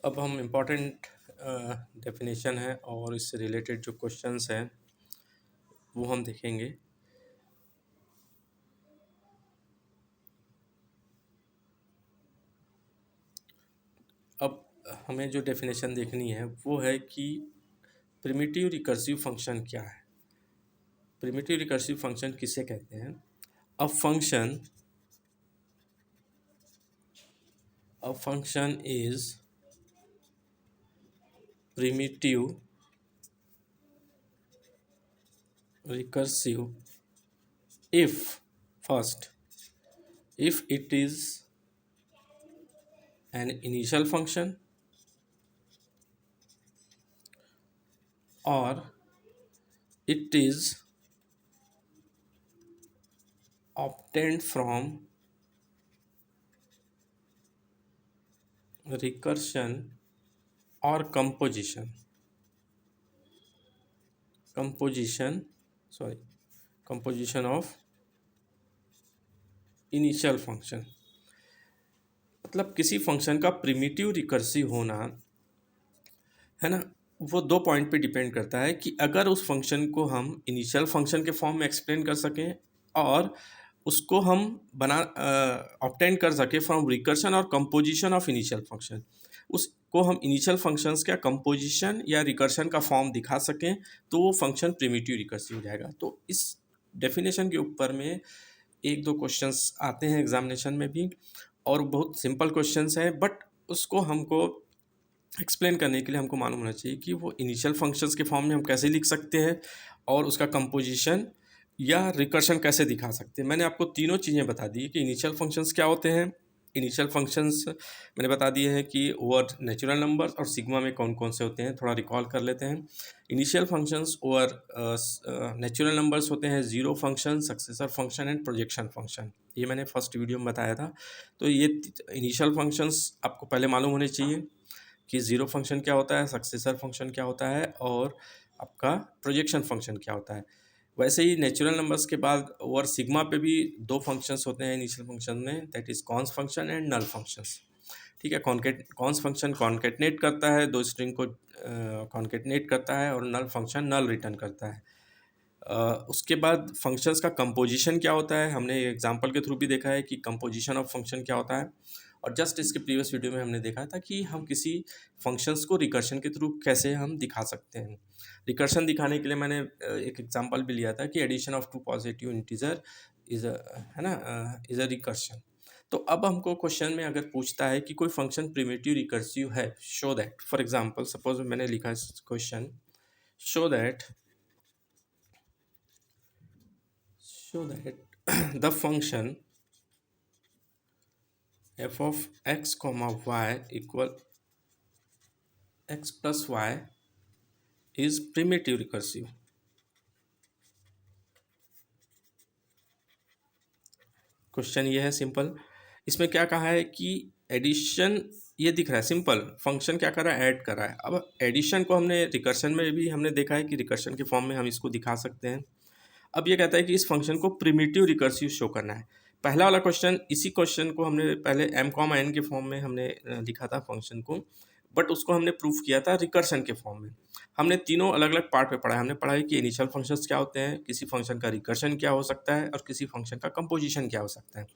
अब हम important definition है और इससे रिलेटेड जो क्वेश्चंस हैं वो हम देखेंगे। अब हमें जो डेफिनेशन देखनी है वो है कि प्रिमिटिव रिकर्सिव फंक्शन क्या है। प्रिमिटिव रिकर्सिव फंक्शन किसे कहते हैं? A function is primitive recursive if first if it is an initial function or it is obtained from recursion or composition of initial function. मतलब किसी फंक्शन का primitive recursive होना है ना, वो दो पॉइंट पे डिपेंड करता है कि अगर उस फंक्शन को हम इनिशियल फंक्शन के फॉर्म में एक्सप्लेन कर सकें और उसको हम ऑब्टेन कर सके फ्रॉम रिकर्शन और कंपोजिशन ऑफ इनिशियल फंक्शन। उसको हम इनिशियल फंक्शंस का कंपोजिशन या रिकर्शन का फॉर्म दिखा सकें तो वो फंक्शन प्रिमिटिव रिकर्सिव हो जाएगा। तो इस डेफिनेशन के ऊपर में एक दो क्वेश्चंस आते हैं एग्जामिनेशन में भी और बहुत सिंपल क्वेश्चंस हैं, बट उसको हमको एक्सप्लेन करने के लिए हमको मालूम होना चाहिए कि वो इनिशियल फंक्शंस के फॉर्म में हम कैसे लिख सकते हैं और उसका कंपोजिशन या रिकर्शन कैसे दिखा सकते हैं। मैंने आपको तीनों चीज़ें बता दी कि इनिशियल फंक्शंस क्या होते हैं। इनिशियल फंक्शंस मैंने बता दिए हैं कि ओवर नेचुरल नंबर्स और सिग्मा में कौन कौन से होते हैं, थोड़ा रिकॉल कर लेते हैं। Initial functions over natural numbers होते हैं zero function, successor function and projection function. ये मैंने फर्स्ट वीडियो में बताया था। तो ये इनिशियल फंक्शंस आपको पहले मालूम होने चाहिए कि ज़ीरो फंक्शन क्या होता है, सक्सेसर फंक्शन क्या होता है और आपका प्रोजेक्शन फंक्शन क्या होता है। वैसे ही नेचुरल नंबर्स के बाद ओवर सिग्मा पे भी दो फंक्शंस होते हैं इनिशियल फंक्शन में, that is cons function and null functions. ठीक है, कॉन्स फंक्शन कॉन्केटनेट करता है, दो स्ट्रिंग को कॉन्केटनेट करता है और नल फंक्शन नल रिटर्न करता है। उसके बाद फंक्शंस का कंपोजिशन क्या होता है, हमने एग्जांपल के थ्रू भी देखा है कि कंपोजिशन ऑफ फंक्शन क्या होता है। और जस्ट इसके प्रीवियस वीडियो में हमने देखा था कि हम किसी फंक्शंस को रिकर्शन के थ्रू कैसे हम दिखा सकते हैं। रिकर्शन दिखाने के लिए मैंने एक एग्जांपल भी लिया था कि addition of two positive integer is है ना, इज अ रिकर्शन। तो अब हमको क्वेश्चन में अगर पूछता है कि कोई फंक्शन प्रिमिटिव रिकर्सिव है, show that, for example suppose मैंने लिखा question, show that the function f of x comma y equal x plus y is primitive recursive। Question ये है सिंपल। इसमें क्या कहा है कि एडिशन ये दिख रहा है, सिंपल फंक्शन क्या कर रहा है, ऐड कर रहा है। अब एडिशन को हमने रिकर्शन में भी हमने देखा है कि रिकर्शन के फॉर्म में हम इसको दिखा सकते हैं। अब ये कहता है कि इस फंक्शन को प्रिमिटिव रिकर्सिव शो करना है। पहला वाला क्वेश्चन, इसी क्वेश्चन को हमने पहले m कॉमा n के फॉर्म में हमने लिखा था फंक्शन को, बट उसको हमने प्रूफ किया था रिकर्शन के फॉर्म में। हमने तीनों अलग अलग पार्ट पे पढ़ा है। हमने पढ़ा है कि इनिशियल फंक्शंस क्या होते हैं, किसी फंक्शन का रिकर्शन क्या हो सकता है और किसी फंक्शन का कंपोजिशन क्या हो सकता है।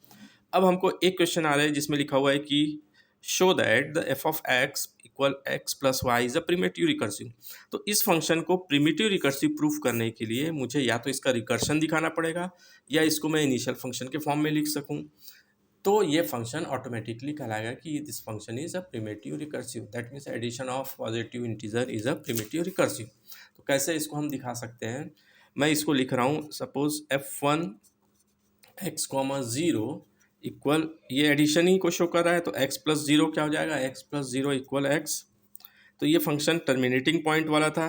अब हमको एक क्वेश्चन आ रहा है जिसमें लिखा हुआ है कि show that the f of x equal x plus y is a primitive recursive. तो इस फंक्शन को प्रिमिटिव रिकर्सिव प्रूफ करने के लिए मुझे या तो इसका रिकर्शन दिखाना पड़ेगा या इसको मैं इनिशियल फंक्शन के फॉर्म में लिख सकूं। तो ये फंक्शन ऑटोमेटिकली कहलाएगा कि this function is a primitive recursive, that means addition of positive integer is a primitive recursive. तो कैसे इसको हम दिखा सकते हैं, मैं इसको लिख रहा हूँ, suppose f1 x comma zero equal, ये एडिशन ही को शो कर रहा है तो x प्लस ज़ीरो क्या हो जाएगा, x plus zero equal x। तो ये फंक्शन टर्मिनेटिंग पॉइंट वाला था,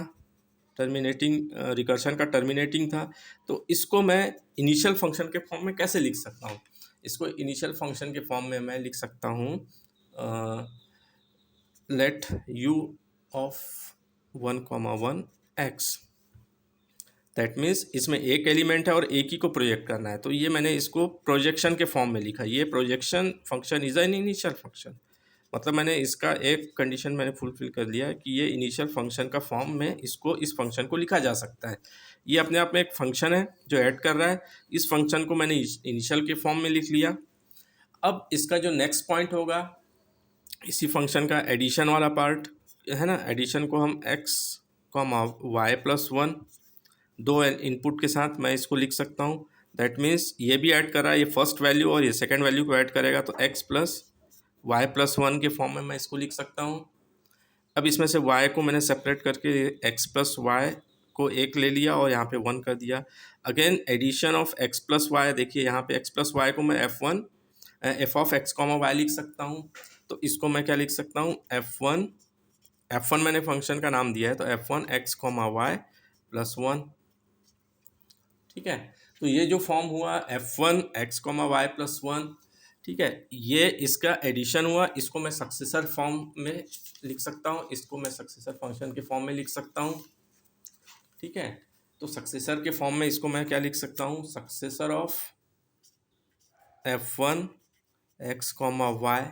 टर्मिनेटिंग रिकर्शन का टर्मिनेटिंग था। तो इसको मैं इनिशियल फंक्शन के फॉर्म में कैसे लिख सकता हूँ, इसको इनिशियल फंक्शन के फॉर्म में मैं लिख सकता हूँ let u of 1,1 x। That means इसमें एक एलिमेंट है और एक ही को प्रोजेक्ट करना है, तो ये मैंने इसको प्रोजेक्शन के फॉर्म में लिखा। ये projection function is an initial function, मतलब मैंने इसका एक कंडीशन मैंने फुलफिल कर लिया कि ये इनिशियल फंक्शन का फॉर्म में इसको इस फंक्शन को लिखा जा सकता है। ये अपने आप में एक फंक्शन है जो ऐड कर रहा है, इस फंक्शन को मैंने इनिशियल के फॉर्म में लिख लिया। अब इसका जो नेक्स्ट पॉइंट होगा इसी फंक्शन का एडिशन वाला पार्ट है ना, एडिशन को हम x comma Y plus one दो इनपुट के साथ मैं इसको लिख सकता हूँ। दैट मीन्स ये भी ऐड कर रहा है, ये फर्स्ट वैल्यू और ये सेकेंड वैल्यू को ऐड करेगा, तो x plus y plus one के फॉर्म में मैं इसको लिख सकता हूँ। अब इसमें से y को मैंने सेपरेट करके x प्लस वाई को एक ले लिया और यहाँ पे वन कर दिया। Again addition of x plus y, देखिए यहाँ पे x प्लस वाई को मैं f of x comma y लिख सकता हूँ। तो इसको मैं क्या लिख सकता हूँ, एफ वन मैंने फंक्शन का नाम दिया है तो f one x comma Y plus one. ठीक है, तो ये जो फॉर्म हुआ f one x comma Y plus one, ठीक है, ये इसका एडिशन हुआ। इसको मैं सक्सेसर फॉर्म में लिख सकता हूँ, इसको मैं सक्सेसर फंक्शन के फॉर्म में लिख सकता हूँ। ठीक है, तो सक्सेसर के फॉर्म में इसको मैं क्या लिख सकता हूँ, successor of f one x comma y,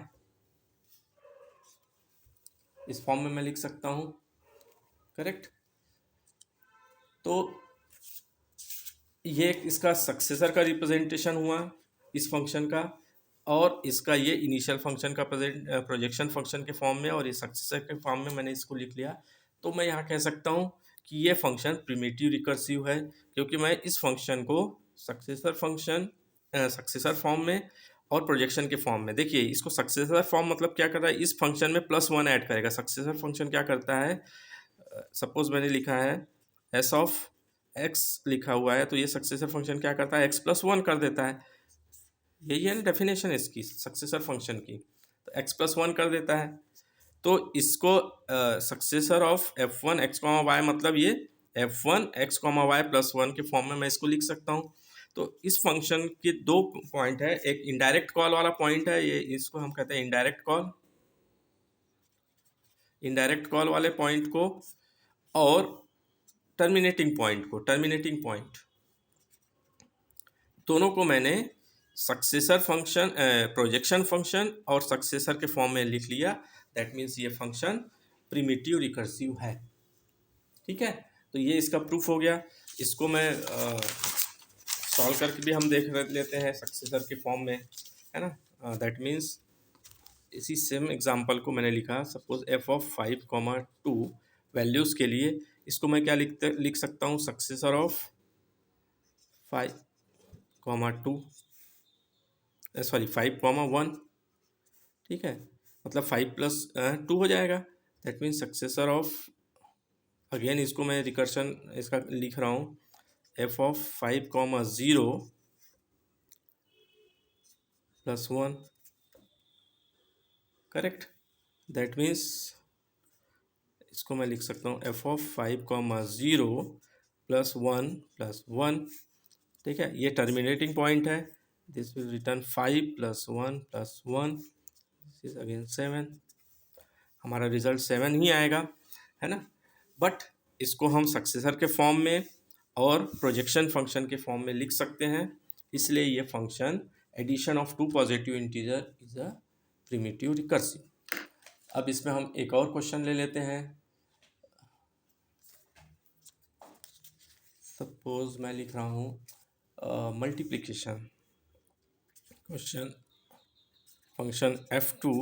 इस फॉर्म में मैं लिख सकता हूँ। करेक्ट, तो ये इसका सक्सेसर का रिप्रेजेंटेशन हुआ इस फंक्शन का, और इसका ये इनिशियल फंक्शन का प्रोजेक्शन फंक्शन के फॉर्म में, और ये सक्सेसर के फॉर्म में मैंने इसको लिख लिया। तो मैं यहाँ कह सकता हूँ कि ये फंक्शन प्रिमिटिव रिकर्सिव है, क्योंकि मैं इस फंक्शन को सक्सेसर फॉर्म में और प्रोजेक्शन के फॉर्म में, देखिए इसको सक्सेसर फॉर्म मतलब क्या कर रहा है, इस फंक्शन में प्लस वन ऐड करेगा। सक्सेसर फंक्शन क्या करता है, सपोज मैंने लिखा है एस ऑफ एक्स लिखा हुआ है, तो ये सक्सेसर फंक्शन क्या करता है, एक्स प्लस वन कर देता है। यही है ना डेफिनेशन इसकी सक्सेसर फंक्शन की, तो एक्स प्लस वन कर देता है। तो इसको successor of f one x comma y, मतलब ये f one x comma Y plus one के फॉर्म में मैं इसको लिख सकता हूँ। तो इस फंक्शन के दो पॉइंट है, एक इनडायरेक्ट कॉल वाला पॉइंट है, ये इसको हम कहते हैं इनडायरेक्ट कॉल, इनडायरेक्ट कॉल वाले पॉइंट को, और टर्मिनेटिंग पॉइंट, दोनों को मैंने सक्सेसर फंक्शन प्रोजेक्शन फंक्शन और सक्सेसर के फॉर्म में लिख लिया। दैट मीन्स ये फंक्शन प्रिमिटिव रिकर्सिव है। ठीक है, तो ये इसका प्रूफ हो गया। इसको मैं सॉल्व करके भी हम देख लेते हैं सक्सेसर के फॉर्म में, है ना। दैट मीन्स इसी सेम एग्जांपल को मैंने लिखा, सपोज एफ ऑफ 5,2 वैल्यूज़ के लिए इसको मैं क्या लिख सकता हूँ, सक्सेसर ऑफ 5,2 सॉरी 5,1। ठीक है, मतलब 5 प्लस 2 हो जाएगा। That means successor of, again इसको मैं रिकर्शन इसका लिख रहा हूँ, F of 5,0 plus 1। Correct, that means इसको मैं लिख सकता हूँ एफ ऑफ 5,0 प्लस 1 ठीक है, ये टर्मिनेटिंग पॉइंट है। This will return 5 plus 1 plus 1, this is again 7। हमारा रिजल्ट 7 ही आएगा, है ना। बट इसको हम सक्सेसर के फॉर्म में और प्रोजेक्शन फंक्शन के फॉर्म में लिख सकते हैं, इसलिए ये function addition of two positive integer is a primitive recursive. अब इसमें हम एक और क्वेश्चन ले लेते हैं। सपोज मैं लिख रहा हूँ multiplication question, function f2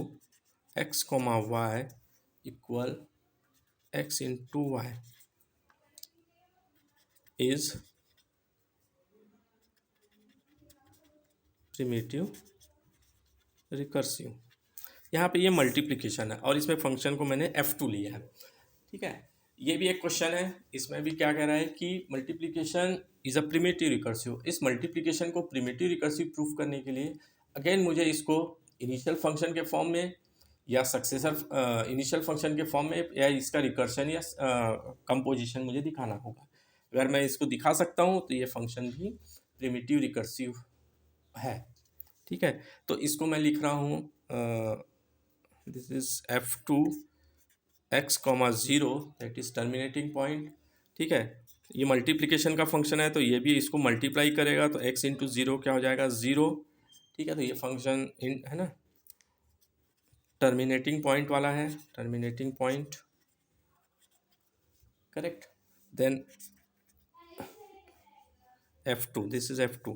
x comma y equal x into y is primitive recursive. यहाँ पे ये मल्टीप्लिकेशन है और इसमें फंक्शन को मैंने f2 लिया है। ठीक है, ये भी एक क्वेश्चन है, इसमें भी क्या कह रहा है कि multiplication is a primitive recursive. इस मल्टीप्लिकेशन को प्रिमिटिव रिकर्सिव प्रूफ करने के लिए अगेन मुझे इसको इनिशियल फंक्शन के फॉर्म में या सक्सेसर इनिशियल फंक्शन के फॉर्म में या इसका रिकर्शन या कंपोजिशन मुझे दिखाना होगा। अगर मैं इसको दिखा सकता हूँ तो ये फंक्शन भी प्रिमिटिव रिकर्सिव है। ठीक है, तो इसको मैं लिख रहा हूँ, this is f2 x comma 0 that is terminating point. ठीक है, ये मल्टीप्लिकेशन का फंक्शन है तो ये भी इसको मल्टीप्लाई करेगा, तो x इंटू 0 क्या हो जाएगा, 0। ठीक है, तो ये फंक्शन है ना, टर्मिनेटिंग पॉइंट वाला है, terminating point, correct. Then f2, this is f2,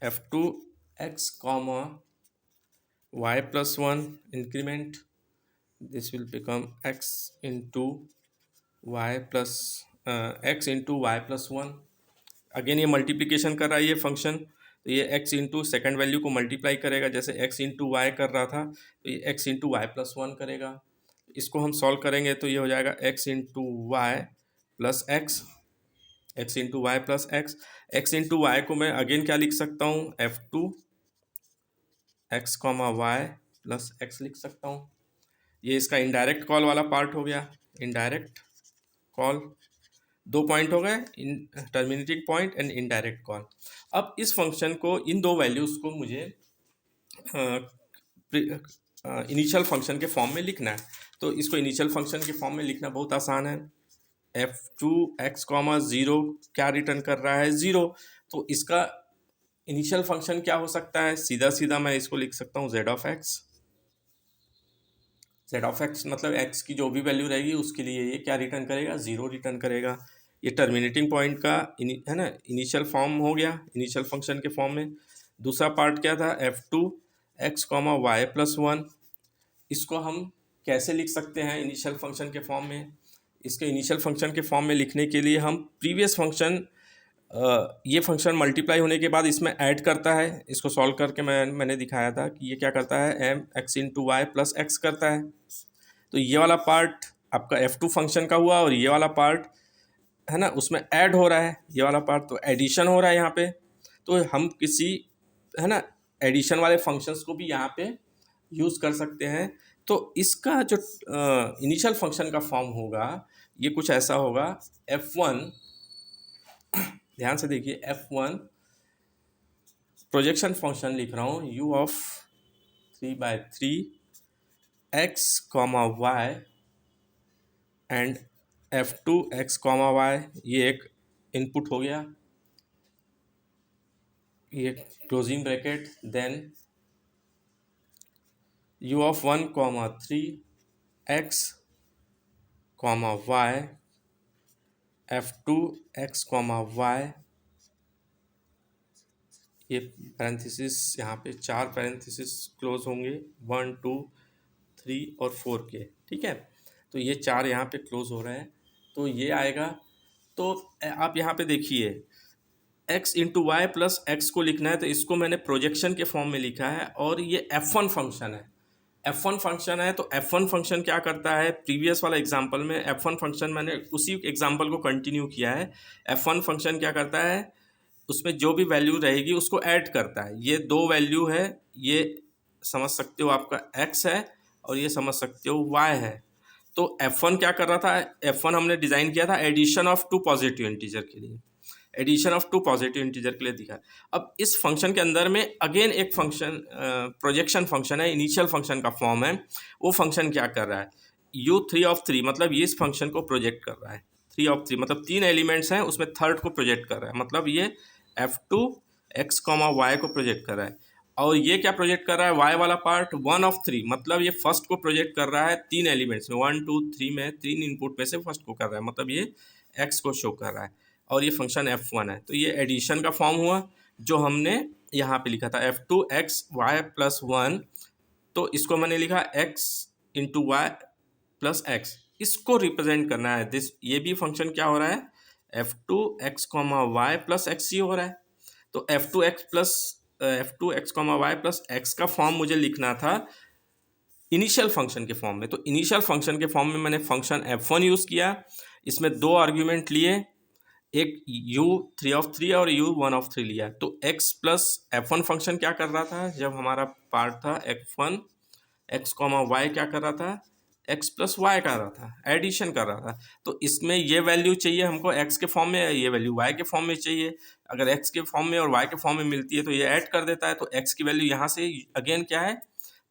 f2 x comma y plus 1 increment, this will become x into y plus x into y plus 1। Again ये मल्टीप्लिकेशन कर रहा है ये फंक्शन, तो ये x इंटू सेकेंड वैल्यू को multiply करेगा, जैसे x इंटू वाई कर रहा था तो ये x इंटू वाई प्लस 1 करेगा। इसको हम सॉल्व करेंगे तो ये हो जाएगा x into y plus x, x into y plus x. X into y को मैं अगेन क्या लिख सकता हूँ, f2 x comma Y plus x लिख सकता हूँ। ये इसका इनडायरेक्ट कॉल वाला पार्ट हो गया, इनडायरेक्ट कॉल। दो पॉइंट हो गए, in terminating point and indirect call. अब इस फंक्शन को, इन दो वैल्यूज़ को मुझे इनिशियल फंक्शन के फॉर्म में लिखना है। तो इसको इनिशियल फंक्शन के फॉर्म में लिखना बहुत आसान है। f2 x कॉमा ज़ीरो क्या रिटर्न कर रहा है, ज़ीरो। तो इसका इनिशियल फंक्शन क्या हो सकता है, सीधा सीधा मैं इसको लिख सकता हूँ z of x। z of x मतलब x की जो भी वैल्यू रहेगी उसके लिए ये क्या रिटर्न करेगा, ज़ीरो रिटर्न करेगा। ये टर्मिनेटिंग पॉइंट का है ना इनिशियल फॉर्म हो गया, इनिशियल फंक्शन के फॉर्म में। दूसरा पार्ट क्या था, f2 x comma Y plus 1। इसको हम कैसे लिख सकते हैं इनिशियल फंक्शन के फॉर्म में। इसके इनिशियल फंक्शन के फॉर्म में लिखने के लिए हम प्रीवियस फंक्शन, ये फंक्शन मल्टीप्लाई होने के बाद इसमें ऐड करता है। इसको सॉल्व करके मैंने दिखाया था कि ये क्या करता है, m x into y plus x करता है। तो ये वाला पार्ट आपका f2 फंक्शन का हुआ और ये वाला पार्ट है ना उसमें ऐड हो रहा है, ये वाला पार्ट तो एडिशन हो रहा है यहाँ पे। तो हम किसी है ना एडिशन वाले फंक्शंस को भी यहाँ पे यूज़ कर सकते हैं। तो इसका जो इनिशियल फंक्शन का फॉर्म होगा ये कुछ ऐसा होगा, f1, ध्यान से देखिए, f1 प्रोजेक्शन फंक्शन लिख रहा हूँ u of 3/3 x comma y and f2 x comma y, ये एक इनपुट हो गया, ये closing bracket. Then u of 1 comma 3 x comma y f2 x comma y, ये पैरेंथेसिस यहाँ पे चार पैरेंथेसिस क्लोज होंगे, 1 2 3 और 4 के, ठीक है। तो ये चार यहाँ पे क्लोज हो रहे हैं, तो ये आएगा। तो आप यहाँ पे देखिए x into y plus x को लिखना है, तो इसको मैंने प्रोजेक्शन के फॉर्म में लिखा है और ये f1 फंक्शन है। f1 फंक्शन है तो f1 फंक्शन क्या करता है, प्रीवियस वाला एग्जांपल में f1 फंक्शन मैंने उसी एग्जांपल को कंटिन्यू किया है। f1 फंक्शन क्या करता है, उसमें जो भी वैल्यू रहेगी उसको ऐड करता है। ये दो वैल्यू है, ये समझ सकते हो आपका x है और ये समझ सकते हो y है। तो f1 क्या कर रहा था, f1 हमने डिज़ाइन किया था addition of two positive integer के लिए, addition of two positive integer के लिए दिखा। अब इस फंक्शन के अंदर में अगेन एक फंक्शन प्रोजेक्शन फंक्शन है, इनिशियल फंक्शन का फॉर्म है। वो फंक्शन क्या कर रहा है, u3 ऑफ 3 मतलब ये इस फंक्शन को प्रोजेक्ट कर रहा है। 3 ऑफ 3 मतलब तीन एलिमेंट्स हैं उसमें थर्ड को प्रोजेक्ट कर रहा है, मतलब ये f2 x कॉमा वाई को प्रोजेक्ट कर रहा है। और ये क्या प्रोजेक्ट कर रहा है, y वाला पार्ट 1 ऑफ 3 मतलब ये फर्स्ट को प्रोजेक्ट कर रहा है तीन एलिमेंट्स में, 1 2 3 में, तीन इनपुट में से फर्स्ट को कर रहा है, मतलब ये x को शो कर रहा है। और ये फंक्शन f1 है, तो ये एडिशन का फॉर्म हुआ जो हमने यहाँ पे लिखा था, f2 x y प्लस 1। तो इसको मैंने लिखा x into y plus x, इसको रिप्रेजेंट करना है दिस। ये भी फंक्शन क्या हो रहा है, f2 x comma Y plus X ही हो रहा है। तो f2 x comma Y plus x का फॉर्म मुझे लिखना था इनिशियल फंक्शन के फॉर्म में। तो इनिशियल फंक्शन के फॉर्म में मैंने फंक्शन f1 यूज़ किया, इसमें दो आर्ग्यूमेंट लिए, एक u3 ऑफ 3 और u1 ऑफ 3 लिया। तो x प्लस f1 फंक्शन क्या कर रहा था, जब हमारा पार्ट था f1 x कॉमा वाई क्या कर रहा था, x प्लस वाई कर रहा था, एडिशन कर रहा था। तो इसमें ये वैल्यू चाहिए हमको x के फॉर्म में, ये वैल्यू y के फॉर्म में चाहिए। अगर x के फॉर्म में और y के फॉर्म में मिलती है तो ये ऐड कर देता है। तो x की वैल्यू यहाँ से अगेन क्या है,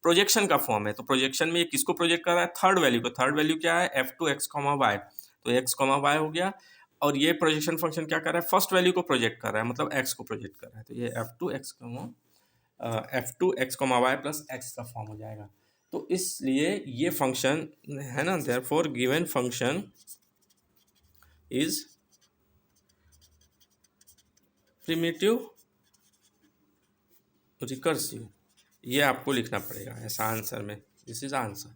प्रोजेक्शन का फॉर्म है। तो प्रोजेक्शन में ये किसको प्रोजेक्ट कर रहा है, थर्ड वैल्यू को। थर्ड वैल्यू क्या है, f2 x कॉमा वाई, तो x कॉमा वाई हो गया। और ये प्रोजेक्शन फंक्शन क्या कर रहा है, फर्स्ट वैल्यू को प्रोजेक्ट कर रहा है, मतलब x को प्रोजेक्ट कर रहा है। तो ये f2 x comma Y plus x का फॉर्म हो जाएगा। तो इसलिए ये फंक्शन है ना, therefore given function is primitive recursive. ये आपको लिखना पड़ेगा ऐसा आंसर में, दिस इज आंसर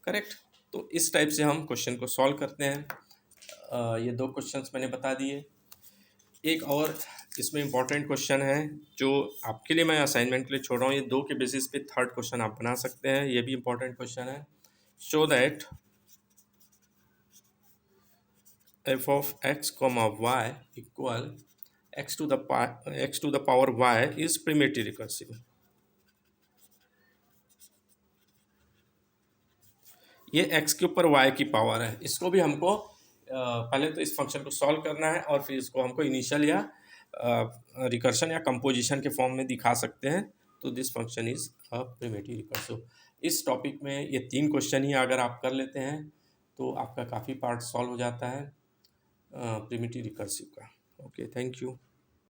करेक्ट। तो इस टाइप से हम क्वेश्चन को सॉल्व करते हैं। ये दो क्वेश्चंस मैंने बता दिए। एक और इसमें इंपॉर्टेंट क्वेश्चन है जो आपके लिए मैं असाइनमेंट के लिए छोड़ रहा हूँ, ये दो के बेसिस पे थर्ड क्वेश्चन आप बना सकते हैं, ये भी इंपॉर्टेंट क्वेश्चन है। Show that f of x comma y equal x to the power y is primitive recursive। ये x के ऊपर y की पावर है, इसको भी हमको पहले तो इस फंक्शन को सॉल्व करना है और फिर इसको हमको इनिशियल या रिकर्शन या कंपोजिशन के फॉर्म में दिखा सकते हैं। तो this function is a primitive recursive. इस टॉपिक में ये तीन क्वेश्चन ही अगर आप कर लेते हैं तो आपका काफ़ी पार्ट सॉल्व हो जाता है प्रिमिटिव रिकर्सिव का। Okay, thank you.